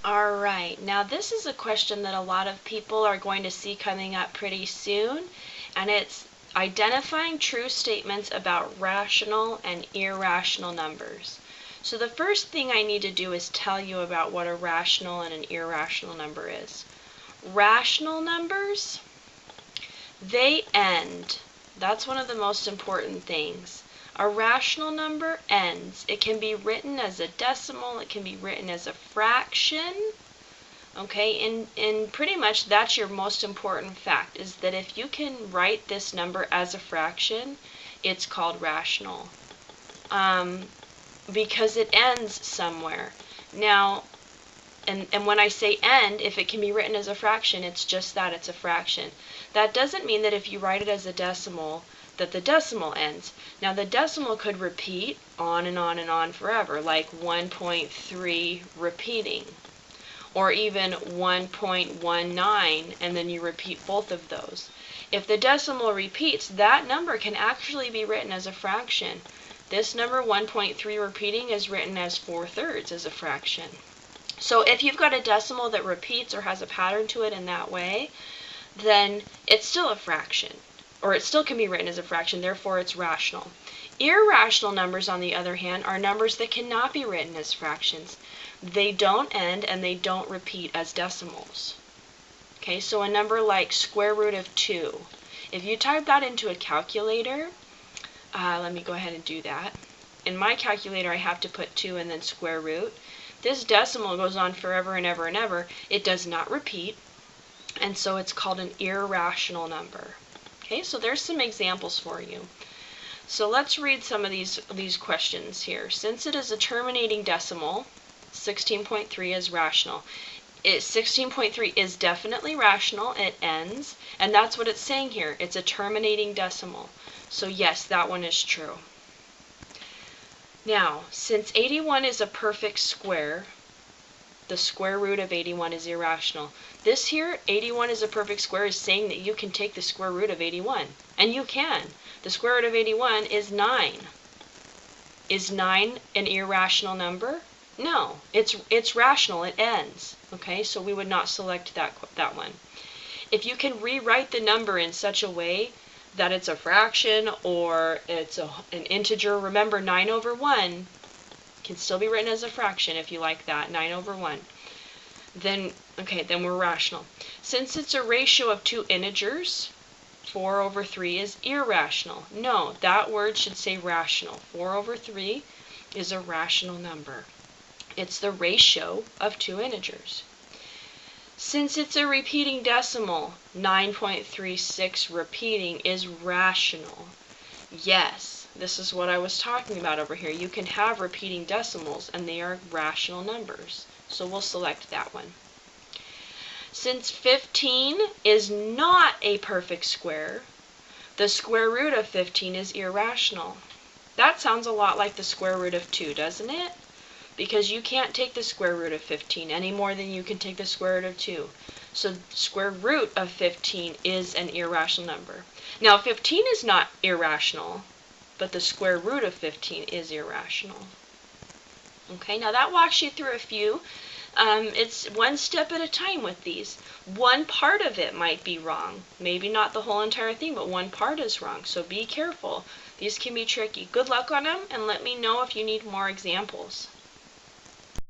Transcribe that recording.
All right, now this is a question that a lot of people are going to see coming up pretty soon, and it's identifying true statements about rational and irrational numbers. So the first thing I need to do is tell you about what a rational and an irrational number is. Rational numbers, they end. That's one of the most important things. A rational number ends. It can be written as a decimal, it can be written as a fraction. Okay, and pretty much that's your most important fact, is that if you can write this number as a fraction, it's called rational. Because it ends somewhere. Now, and when I say end, if it can be written as a fraction, it's just that, it's a fraction. That doesn't mean that if you write it as a decimal, that the decimal ends. Now the decimal could repeat on and on and on forever, like 1.3 repeating, or even 1.19, and then you repeat both of those. If the decimal repeats, that number can actually be written as a fraction. This number 1.3 repeating is written as 4/3 as a fraction. So if you've got a decimal that repeats or has a pattern to it in that way, then it's still a fraction, or it still can be written as a fraction, therefore it's rational. Irrational numbers, on the other hand, are numbers that cannot be written as fractions. They don't end and they don't repeat as decimals. Okay, so a number like square root of 2, if you type that into a calculator, let me go ahead and do that. In my calculator I have to put 2 and then square root. This decimal goes on forever and ever and ever. It does not repeat, and so it's called an irrational number. Okay, so there's some examples for you. So let's read some of these questions here. Since it is a terminating decimal, 16.3 is rational. 16.3 is definitely rational. It ends, and that's what it's saying here. It's a terminating decimal. So yes, that one is true. Now, since 81 is a perfect square, the square root of 81 is irrational. This here, 81 is a perfect square, is saying that you can take the square root of 81. And you can. The square root of 81 is 9. Is 9 an irrational number? No, it's rational. It ends. Okay, so we would not select that one. If you can rewrite the number in such a way that it's a fraction or it's an integer, remember 9 over 1 can still be written as a fraction if you like that, 9 over 1. Then we're rational. Since it's a ratio of two integers, 4 over 3 is irrational. No, that word should say rational. 4 over 3 is a rational number. It's the ratio of two integers. Since it's a repeating decimal, 9.36 repeating is rational. Yes, this is what I was talking about over here. You can have repeating decimals and they are rational numbers. So we'll select that one. Since 15 is not a perfect square, the square root of 15 is irrational. That sounds a lot like the square root of 2, doesn't it? Because you can't take the square root of 15 any more than you can take the square root of 2. So the square root of 15 is an irrational number. Now 15 is not irrational, but the square root of 15 is irrational. Okay, now that walks you through a few. It's one step at a time with these. One part of it might be wrong. Maybe not the whole entire thing, but one part is wrong. So be careful. These can be tricky. Good luck on them, and let me know if you need more examples.